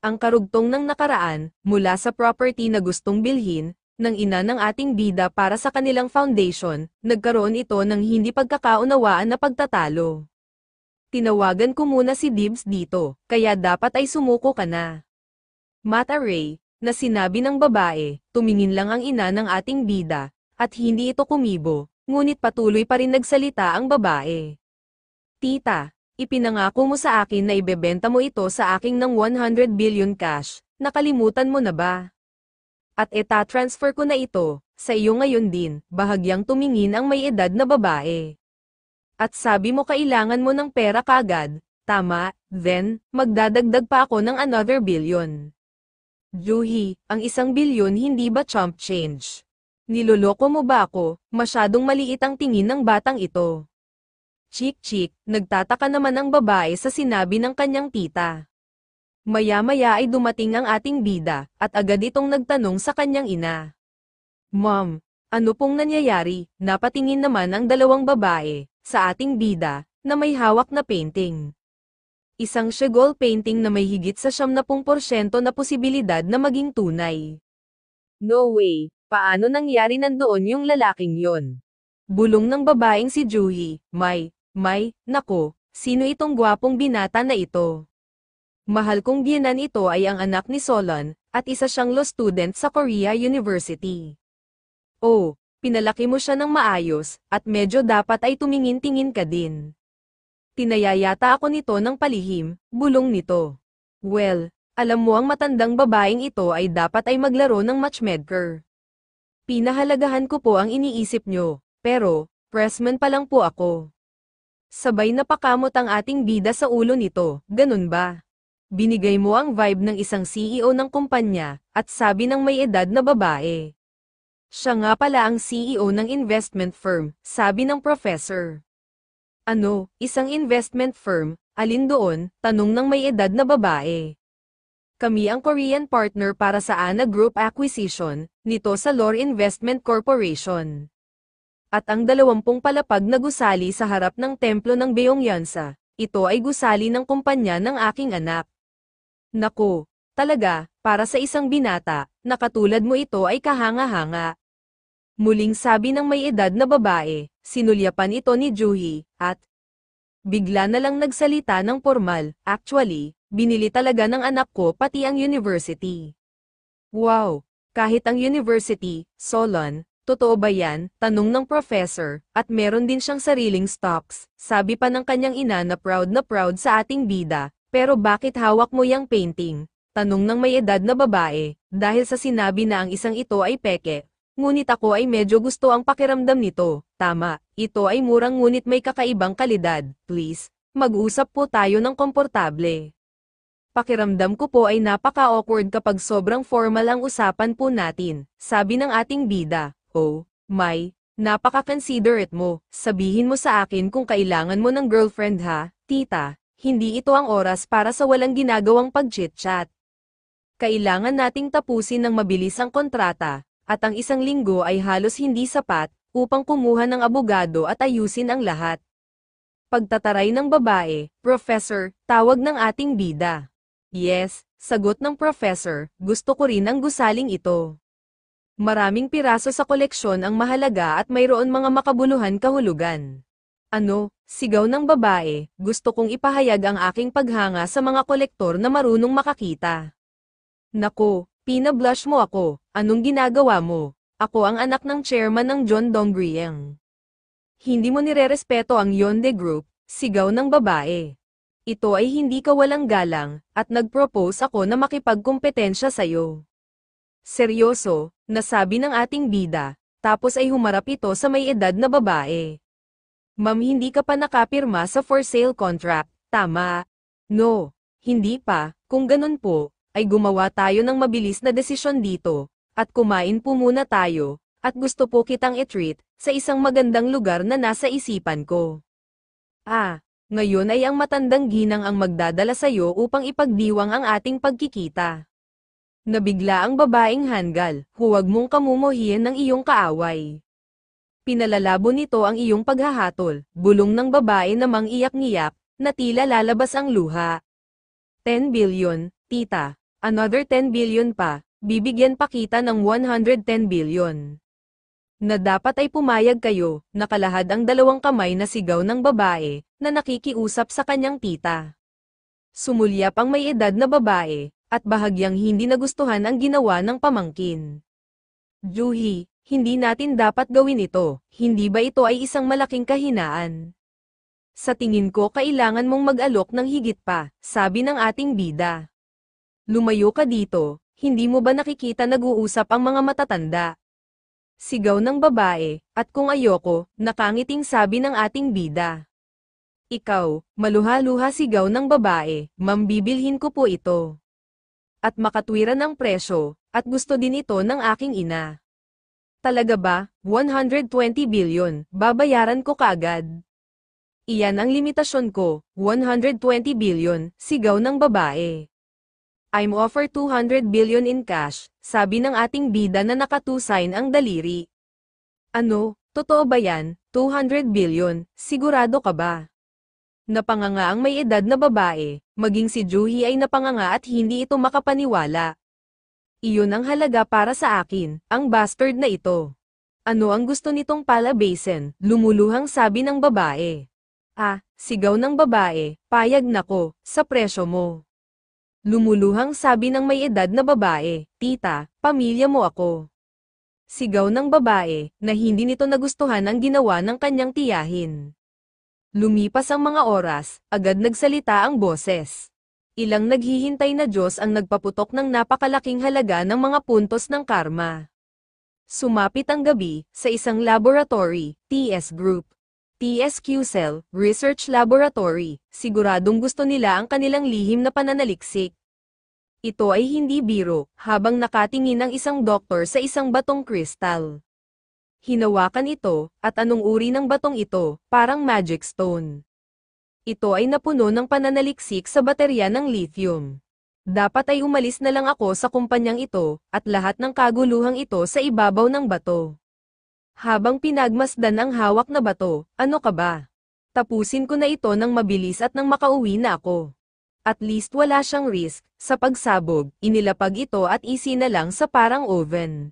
Ang karugtong ng nakaraan, mula sa property na gustong bilhin, ng ina ng ating bida para sa kanilang foundation, nagkaroon ito ng hindi pagkakaunawaan na pagtatalo. Tinawagan ko muna si Dibs dito, kaya dapat ay sumuko ka na. Mata Ray, na sinabi ng babae, tumingin lang ang ina ng ating bida, at hindi ito kumibo, ngunit patuloy pa rin nagsalita ang babae. Tita, ipinangako mo sa akin na ibebenta mo ito sa aking ng 100 billion cash, nakalimutan mo na ba? At transfer ko na ito, sa iyo ngayon din, bahagyang tumingin ang may edad na babae. At sabi mo kailangan mo ng pera kagad, tama, then, magdadagdag pa ako ng another billion. Juhi, ang 1 bilyon hindi ba chump change? Niloloko mo ba ako? Masyadong maliit ang tingin ng batang ito. Chik-chik, nagtataka naman ang babae sa sinabi ng kanyang tita. Maya-maya ay dumating ang ating bida, at agad itong nagtanong sa kanyang ina. Mom, ano pong nangyayari? Napatingin naman ang dalawang babae, sa ating bida, na may hawak na painting. Isang Chagall painting na may higit sa 70% na posibilidad na maging tunay. No way, paano nangyari nandoon yung lalaking yon? Bulong ng babaeng si Juhi, nako, sino itong gwapong binata na ito? Mahal kong biyenan ito ay ang anak ni Solon, at isa siyang law student sa Korea University. Oh, pinalaki mo siya ng maayos, at medyo dapat ay tumingin-tingin ka din. Tinayayata ako nito ng palihim, bulong nito. Well, alam mo ang matandang babaeng ito ay dapat ay maglaro ng matchmaker. Pinahalagahan ko po ang iniisip nyo, pero, pressman pa lang po ako. Sabay napakamot ang ating bida sa ulo nito, ganun ba? Binigay mo ang vibe ng isang CEO ng kumpanya, at sabi ng may edad na babae. Siya nga pala ang CEO ng investment firm, sabi ng professor. Ano, isang investment firm, alin doon? Tanong ng may edad na babae. Kami ang Korean partner para sa ANA Group Acquisition, nito sa Lore Investment Corporation. At ang 20 palapag na gusali sa harap ng templo ng Beongyansa, ito ay gusali ng kumpanya ng aking anak. Nako, talaga, para sa isang binata, na katulad mo ito ay kahanga-hanga. Muling sabi ng may edad na babae, sinulyapan ito ni Juhi, at bigla na lang nagsalita ng formal, actually, binili talaga ng anak ko pati ang university. Wow, kahit ang university, Solon, totoo ba yan? Tanong ng professor, at meron din siyang sariling stocks, sabi pa ng kanyang ina na proud sa ating bida, pero bakit hawak mo yang painting? Tanong ng may edad na babae, dahil sa sinabi na ang isang ito ay peke. Ngunit ako ay medyo gusto ang pakiramdam nito, tama, ito ay murang ngunit may kakaibang kalidad, please, mag-usap po tayo ng komportable. Pakiramdam ko po ay napaka-awkward kapag sobrang formal ang usapan po natin, sabi ng ating bida, oh, napaka-considerate mo, sabihin mo sa akin kung kailangan mo ng girlfriend ha, tita, hindi ito ang oras para sa walang ginagawang pag-chit-chat. Kailangan nating tapusin ng mabilis ang kontrata. At ang 1 linggo ay halos hindi sapat, upang kumuha ng abogado at ayusin ang lahat. Pagtataray ng babae, Professor, tawag ng ating bida. Yes, sagot ng professor, gusto ko rin ang gusaling ito. Maraming piraso sa koleksyon ang mahalaga at mayroon mga makabuluhan kahulugan. Ano, sigaw ng babae, gusto kong ipahayag ang aking paghanga sa mga kolektor na marunong makakita. Nako, pinablush mo ako, anong ginagawa mo? Ako ang anak ng chairman ng John Dongriang. Hindi mo nirerespeto ang Yonde Group, sigaw ng babae. Ito ay hindi kawalang galang, at nag-propose ako na makipagkumpetensya sa'yo. Seryoso, nasabi ng ating bida, tapos ay humarap ito sa may edad na babae. Ma'am, hindi ka pa nakapirma sa for sale contract, tama? No, hindi pa, kung ganun po, ay gumawa tayo ng mabilis na desisyon dito, at kumain po muna tayo, at gusto po kitang i-treat, sa isang magandang lugar na nasa isipan ko. Ngayon ay ang matandang ginang ang magdadala sa'yo upang ipagdiwang ang ating pagkikita. Nabigla ang babaeng hanggal, huwag mong kamumuhian ng iyong kaaway. Pinalalabo nito ang iyong paghahatol, bulong ng babae namang iyak-ngiyak, na tila lalabas ang luha. 10 billion, tita. Another 10 billion pa, bibigyan pa kita ng 110 billion. Na dapat ay pumayag kayo, nakalahad ang dalawang kamay na sigaw ng babae, na nakikiusap sa kanyang tita. Sumulyap ang may edad na babae, at bahagyang hindi nagustuhan ang ginawa ng pamangkin. Juhi, hindi natin dapat gawin ito, hindi ba ito ay isang malaking kahinaan? Sa tingin ko kailangan mong mag-alok ng higit pa, sabi ng ating bida. Lumayo ka dito, hindi mo ba nakikita nag-uusap ang mga matatanda? Sigaw ng babae, at kung ayoko, nakangiting sabi ng ating bida. Ikaw, maluha-luha sigaw ng babae, ma'am bibilhin ko po ito. At makatwiran ang presyo, at gusto din ito ng aking ina. Talaga ba, 120 billion, babayaran ko kaagad. Iyan ang limitasyon ko, 120 billion, sigaw ng babae. I'm offer 200 billion in cash, sabi ng ating bida na nakatusign ang daliri. Ano, totoo ba yan, 200 billion, sigurado ka ba? Napanganga ang may edad na babae, maging si Juhi ay napanganga at hindi ito makapaniwala. Iyon ang halaga para sa akin, ang bastard na ito. Ano ang gusto nitong palabasin, lumuluhang sabi ng babae. Sigaw ng babae, payag nako, sa presyo mo. Lumuluhang sabi ng may edad na babae, tita, pamilya mo ako. Sigaw ng babae, na hindi nito nagustuhan ang ginawa ng kanyang tiyahin. Lumipas ang mga oras, agad nagsalita ang boses. Ilang naghihintay na Diyos ang nagpaputok ng napakalaking halaga ng mga puntos ng karma. Sumapit ang gabi, sa isang laboratory, TS Group. TSQ Cell, Research Laboratory, siguradong gusto nila ang kanilang lihim na pananaliksik. Ito ay hindi biro, habang nakatingin ang isang doktor sa isang batong kristal. Hinawakan ito, at anong uri ng batong ito, parang magic stone. Ito ay napuno ng pananaliksik sa baterya ng lithium. Dapat ay umalis na lang ako sa kumpanyang ito, at lahat ng kaguluhang ito sa ibabaw ng bato. Habang pinagmasdan ang hawak na bato, ano ka ba? Tapusin ko na ito nang mabilis at nang makauwi na ako. At least wala siyang risk, sa pagsabog, inilapag ito at na lang sa parang oven.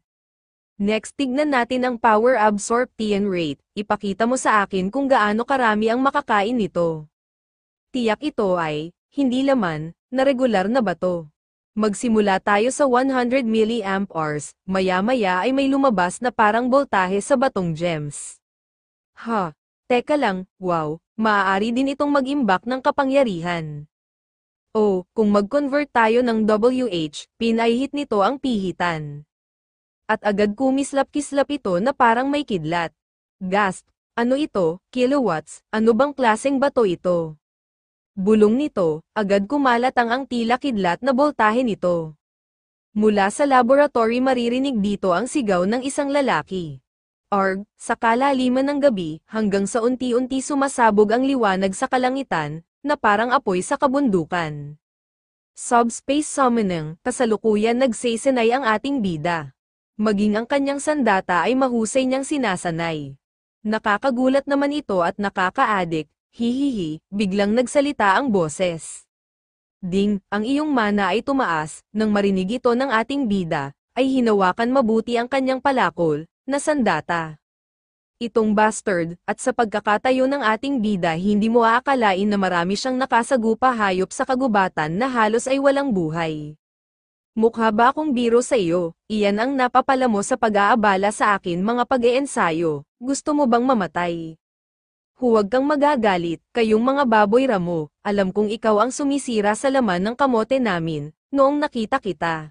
Next tignan natin ang power absorption rate, ipakita mo sa akin kung gaano karami ang makakain nito. Tiyak ito ay, hindi laman, na regular na bato. Magsimula tayo sa 100 mAh, maya-maya ay may lumabas na parang voltahe sa batong gems. Teka lang, wow, maaari din itong mag-imbak ng kapangyarihan. Kung mag-convert tayo ng WH, pinahit nito ang pihitan. At agad kumislap-kislap ito na parang may kidlat. Gasp, ano ito, kilowatts, ano bang klaseng bato ito? Bulong nito, agad kumalat ang tila kidlat na boltahe nito. Mula sa laboratory maririnig dito ang sigaw ng isang lalaki. Sa kalaliman ng gabi, hanggang sa unti-unti sumasabog ang liwanag sa kalangitan, na parang apoy sa kabundukan. Subspace summoning, kasalukuyan nagsesenay ang ating bida. Maging ang kanyang sandata ay mahusay niyang sinasanay. Nakakagulat naman ito at nakaka-addict. Hihihi, biglang nagsalita ang boses. Ding, ang iyong mana ay tumaas, nang marinig ito ng ating bida, ay hinawakan mabuti ang kanyang palakol, na sandata. Itong bastard, at sa pagkakatayo ng ating bida hindi mo aakalain na marami siyang nakasagupa hayop sa kagubatan na halos ay walang buhay. Mukha ba akong biro sa iyo? Iyan ang napapala mo sa pag-aabala sa akin mga pag-eensayo, gusto mo bang mamatay? Huwag kang magagalit, kayong mga baboy ramo, alam kong ikaw ang sumisira sa laman ng kamote namin, noong nakita kita.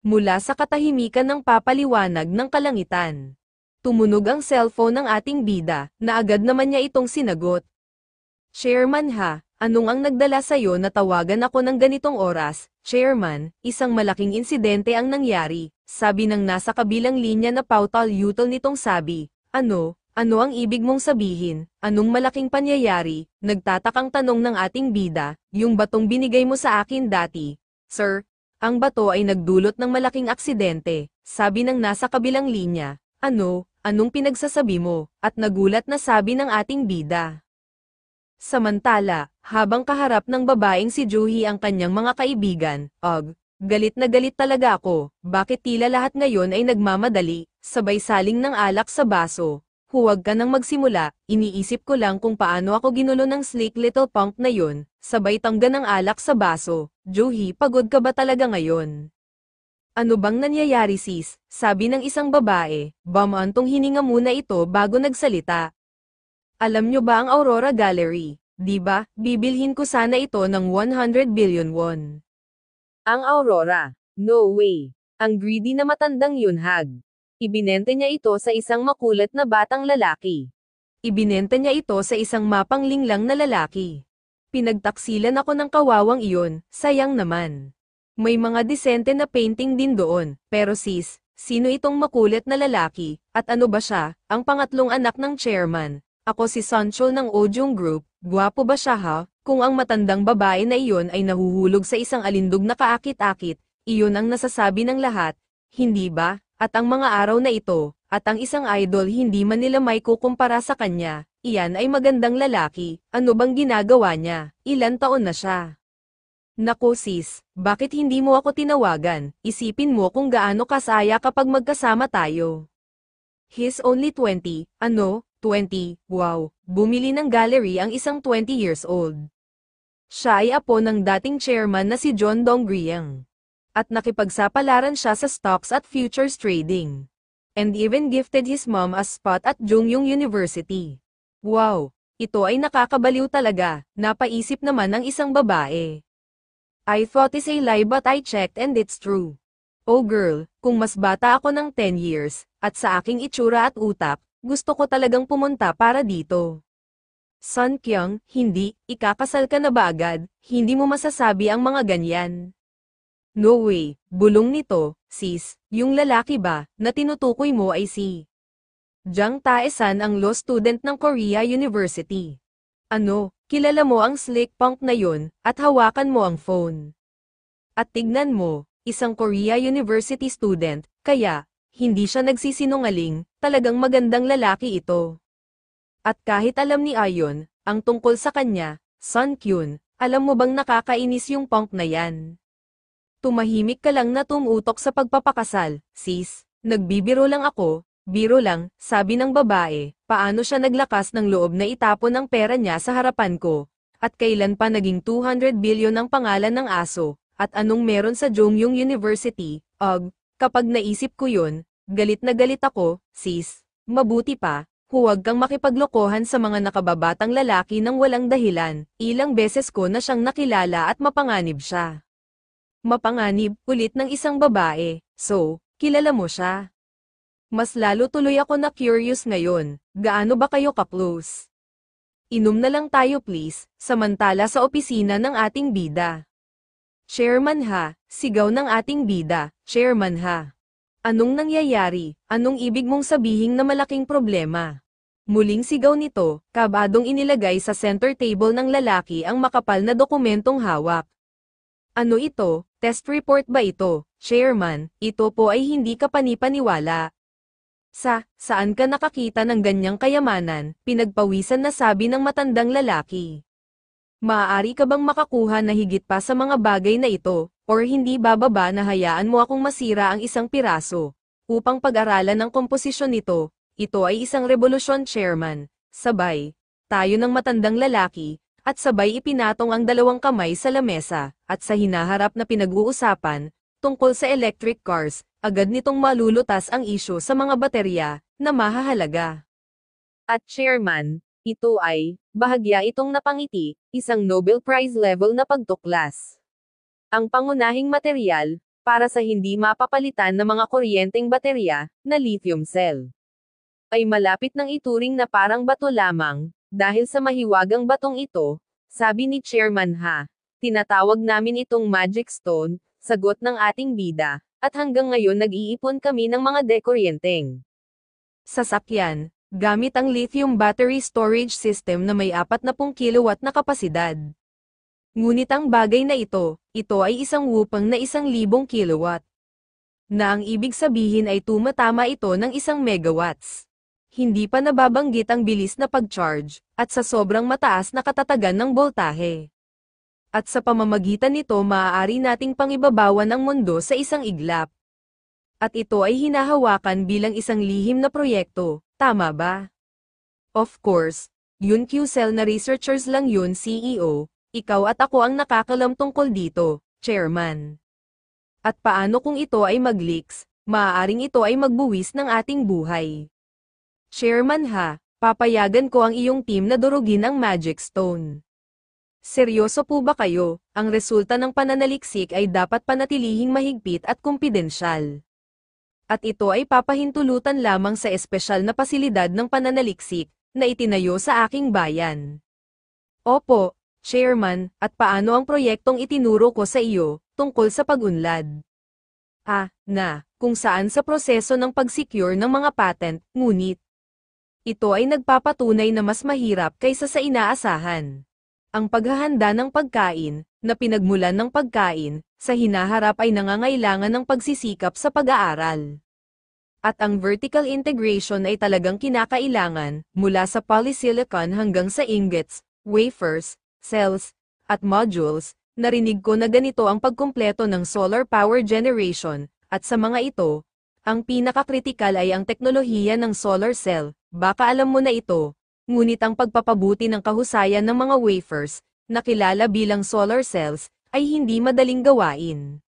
Mula sa katahimikan ng papaliwanag ng kalangitan. Tumunog ang cellphone ng ating bida, na agad naman niya itong sinagot. Chairman anong ang nagdala sa'yo na tawagan ako ng ganitong oras? Chairman, isang malaking insidente ang nangyari, sabi ng nasa kabilang linya na pautal-yutal nitong sabi. Ano ang ibig mong sabihin? Anong malaking pangyayari? Nagtatakang tanong ng ating bida, yung batong binigay mo sa akin dati. Sir, ang bato ay nagdulot ng malaking aksidente, sabi ng nasa kabilang linya. Anong pinagsasabi mo? At nagulat na sabi ng ating bida. Samantala, habang kaharap ng babaeng si Juhi ang kanyang mga kaibigan, Galit na galit talaga ako, bakit tila lahat ngayon ay nagmamadali, sabay saling ng alak sa baso. Huwag ka nang magsimula, iniisip ko lang kung paano ako ginulo ng slick little punk na yun, sabay tangga ng alak sa baso. Joey, pagod ka ba talaga ngayon? Ano bang nangyayari sis? Sabi ng isang babae, bumantong hininga muna ito bago nagsalita. Alam nyo ba ang Aurora Gallery? Di ba, bibilhin ko sana ito ng 100 billion won. Ang Aurora? No way. Ang greedy na matandang Yunhag. Ibinenta niya ito sa isang makulat na batang lalaki. Ibinenta niya ito sa isang mapanglinglang na lalaki. Pinagtaksilan ako ng kawawang iyon, sayang naman. May mga disente na painting din doon, pero sis, sino itong makulit na lalaki, at ano ba siya, ang pangatlong anak ng chairman? Ako si Sanchol ng Ojung Group, gwapo ba siya ha? Kung ang matandang babae na iyon ay nahuhulog sa isang alindog na kaakit-akit, iyon ang nasasabi ng lahat, hindi ba? At ang mga araw na ito, at ang isang idol hindi man nila may kukumpara sa kanya, iyan ay magandang lalaki, ano bang ginagawa niya? Ilan taon na siya? Naku sis, bakit hindi mo ako tinawagan? Isipin mo kung gaano kasaya kapag magkasama tayo. He's only 20, ano? 20, wow, bumili ng gallery ang isang 20 years old. Siya ay apo ng dating chairman na si John Dongriang. At nakipagsapalaran siya sa stocks at futures trading. And even gifted his mom a spot at Jungyung University. Wow, ito ay nakakabaliw talaga, napaisip naman ng isang babae. I thought it's a lie but I checked and it's true. Oh girl, kung mas bata ako ng 10 years, at sa aking itsura at utak, gusto ko talagang pumunta para dito. Sun Kyung, hindi, ikakasal ka na ba agad? Hindi mo masasabi ang mga ganyan. No way, bulong nito, sis, yung lalaki ba, na tinutukoy mo ay si Jang Tae-san ang law student ng Korea University. Ano, kilala mo ang slick punk na yun, at hawakan mo ang phone. At tignan mo, isang Korea University student, kaya, hindi siya nagsisinungaling, talagang magandang lalaki ito. At kahit alam ni Ayon, ang tungkol sa kanya, Sun Kyun, alam mo bang nakakainis yung punk na yan? Tumahimik ka lang na tumutok sa pagpapakasal, sis, nagbibiro lang ako, biro lang, sabi ng babae, paano siya naglakas ng loob na itapon ang pera niya sa harapan ko, at kailan pa naging 200 billion ang pangalan ng aso, at anong meron sa Jungyung University, kapag naisip ko yun, galit na galit ako, sis, mabuti pa, huwag kang makipaglokohan sa mga nakababatang lalaki nang walang dahilan, ilang beses ko na siyang nakilala at mapanganib siya. Mapanganib, ulit ng isang babae, so, kilala mo siya? Mas lalo tuloy ako na curious ngayon, gaano ba kayo ka-close? Inom na lang tayo please, samantala sa opisina ng ating bida. Chairman ha, sigaw ng ating bida, chairman ha. Anong nangyayari, anong ibig mong sabihin na malaking problema? Muling sigaw nito, kabadong inilagay sa center table ng lalaki ang makapal na dokumentong hawak. Ano ito, test report ba ito, chairman, ito po ay hindi ka panipaniwala. Saan ka nakakita ng ganyang kayamanan, pinagpawisan na sabi ng matandang lalaki. Maaari ka bang makakuha na higit pa sa mga bagay na ito, or hindi bababa na hayaan mo akong masira ang isang piraso, upang pag-aralan ng komposisyon nito, ito ay isang revolusyon chairman, sabay, tayo ng matandang lalaki, at sabay ipinatong ang dalawang kamay sa lamesa, at sa hinaharap na pinag-uusapan, tungkol sa electric cars, agad nitong malulutas ang isyu sa mga baterya, na mahahalaga. At chairman, ito ay, bahagya itong napangiti, isang Nobel Prize level na pagtuklas. Ang pangunahing material, para sa hindi mapapalitan na mga kuryenteng baterya, na lithium cell, ay malapit ng ituring na parang bato lamang, dahil sa mahiwagang batong ito, sabi ni Chairman Ha, tinatawag namin itong magic stone, sagot ng ating bida, at hanggang ngayon nag-iipon kami ng mga dekuryenteng sasakyan, gamit ang lithium battery storage system na may 40 kilowatt na kapasidad. Ngunit ang bagay na ito ay isang wupang na 1,000 kilowatt. Na ang ibig sabihin ay tumatama ito ng 1 megawatts. Hindi pa nababanggit ang bilis na pag-charge, at sa sobrang mataas na katatagan ng boltahe. At sa pamamagitan nito maaari nating pangibabawan ang mundo sa isang iglap. At ito ay hinahawakan bilang isang lihim na proyekto, tama ba? Of course, yun QCell na researchers lang yun CEO, ikaw at ako ang nakakalam tungkol dito, Chairman. At paano kung ito ay mag-leaks, maaaring ito ay magbuwis ng ating buhay. Chairman ha, papayagan ko ang iyong team na durugin ang Magic Stone. Seryoso po ba kayo? Ang resulta ng pananaliksik ay dapat panatilihing mahigpit at kumpidensyal. At ito ay papahintulutan lamang sa espesyal na pasilidad ng pananaliksik na itinayo sa aking bayan. Opo, Chairman, at paano ang proyektong itinuro ko sa iyo tungkol sa pag-unlad? Kung saan sa proseso ng pag-secure ng mga patent, ngunit ito ay nagpapatunay na mas mahirap kaysa sa inaasahan. Ang paghahanda ng pagkain, na pinagmulan ng pagkain, sa hinaharap ay nangangailangan ng pagsisikap sa pag-aaral. At ang vertical integration ay talagang kinakailangan, mula sa polysilicon hanggang sa ingots, wafers, cells, at modules. Narinig ko na ganito ang pagkumpleto ng solar power generation, at sa mga ito, ang pinakakritikal ay ang teknolohiya ng solar cell, baka alam mo na ito. Ngunit ang pagpapabuti ng kahusayan ng mga wafers, na kilala bilang solar cells, ay hindi madaling gawain.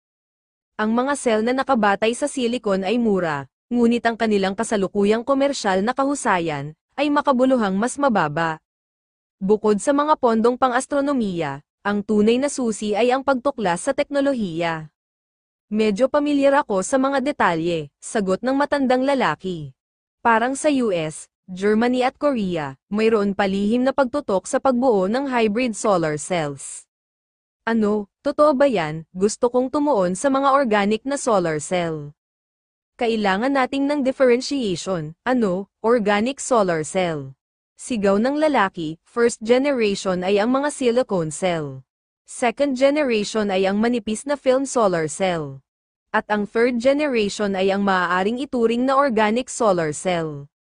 Ang mga cell na nakabatay sa silicon ay mura, ngunit ang kanilang kasalukuyang komersyal na kahusayan, ay makabuluhang mas mababa. Bukod sa mga pondong pang-astronomiya, ang tunay na susi ay ang pagtuklas sa teknolohiya. Medyo pamilyar ako sa mga detalye, sagot ng matandang lalaki. Parang sa US, Germany at Korea, mayroon palihim na pagtutok sa pagbuo ng hybrid solar cells. Ano, totoo ba yan? Gusto kong tumuon sa mga organic na solar cell. Kailangan nating ng differentiation, organic solar cell. Sigaw ng lalaki, first generation ay ang mga silicone cell. Second generation ay ang manipis na film solar cell. At ang third generation ay ang maaaring ituring na organic solar cell.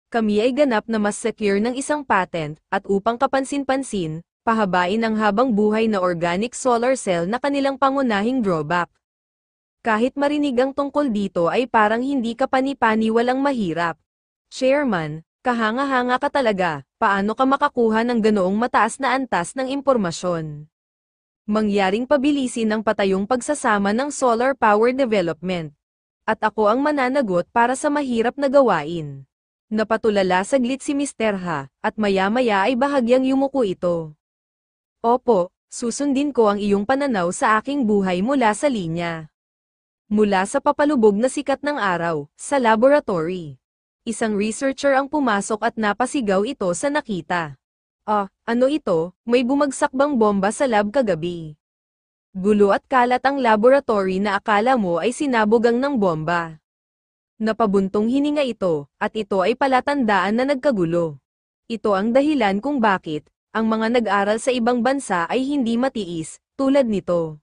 Kami ay ganap na mas secure ng isang patent, at upang kapansin-pansin, pahabain ang habang buhay na organic solar cell na kanilang pangunahing drawback. Kahit marinig ang tungkol dito ay parang hindi ka pani-paniwalang mahirap. Chairman, kahanga-hanga ka talaga, paano ka makakuha ng ganoong mataas na antas ng impormasyon? Mangyaring pabilisin ang patayong pagsasama ng solar power development. At ako ang mananagot para sa mahirap na gawain. Napatulala saglit si Mr. Ha, at maya-maya ay bahagyang yumuko ito. Opo, susundin ko ang iyong pananaw sa aking buhay mula sa linya. Mula sa papalubog na sikat ng araw, sa laboratory. Isang researcher ang pumasok at napasigaw ito sa nakita. Ano ito, may bumagsak bang bomba sa lab kagabi? Gulo at kalat ang laboratory na akala mo ay sinabugang ng bomba. Napabuntong hininga ito, at ito ay palatandaan na nagkagulo. Ito ang dahilan kung bakit, ang mga nag-aral sa ibang bansa ay hindi matiis, tulad nito.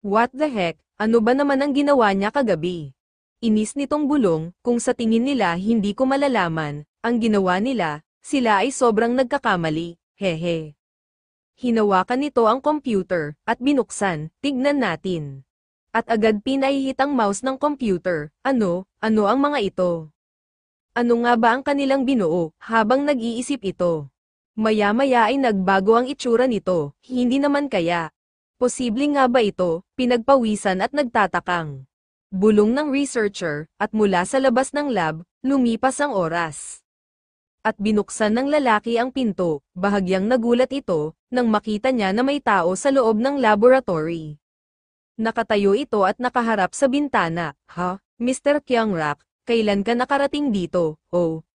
What the heck, ano ba naman ang ginawa niya kagabi? Inis nitong bulong, kung sa tingin nila hindi ko malalaman, ang ginawa nila, sila ay sobrang nagkakamali, hehe. Hinawakan nito ang computer, at binuksan, tignan natin. At agad pinahihit ang mouse ng computer, ano ang mga ito? Ano nga ba ang kanilang binuo, habang nag-iisip ito? Maya-maya ay nagbago ang itsura nito, hindi naman kaya. Posible nga ba ito, pinagpawisan at nagtatakang. Bulong ng researcher, at mula sa labas ng lab, lumipas ang oras. At binuksan ng lalaki ang pinto, bahagyang nagulat ito, nang makita niya na may tao sa loob ng laboratory. Nakatayo ito at nakaharap sa bintana. Mr. Kyung-rak, kailan ka nakarating dito?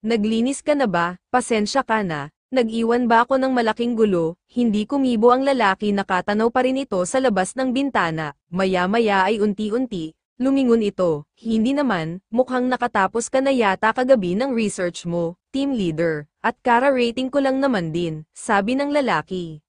Naglinis ka na ba? Pasensya ka na. Nag-iwan ba ako ng malaking gulo? Hindi kumibo ang lalaki, nakatanaw pa rin ito sa labas ng bintana. Maya-maya ay unti-unti, lumingon ito. Hindi naman, mukhang nakatapos ka na yata kagabi ng research mo, team leader. At kara-rating ko lang naman din, sabi ng lalaki.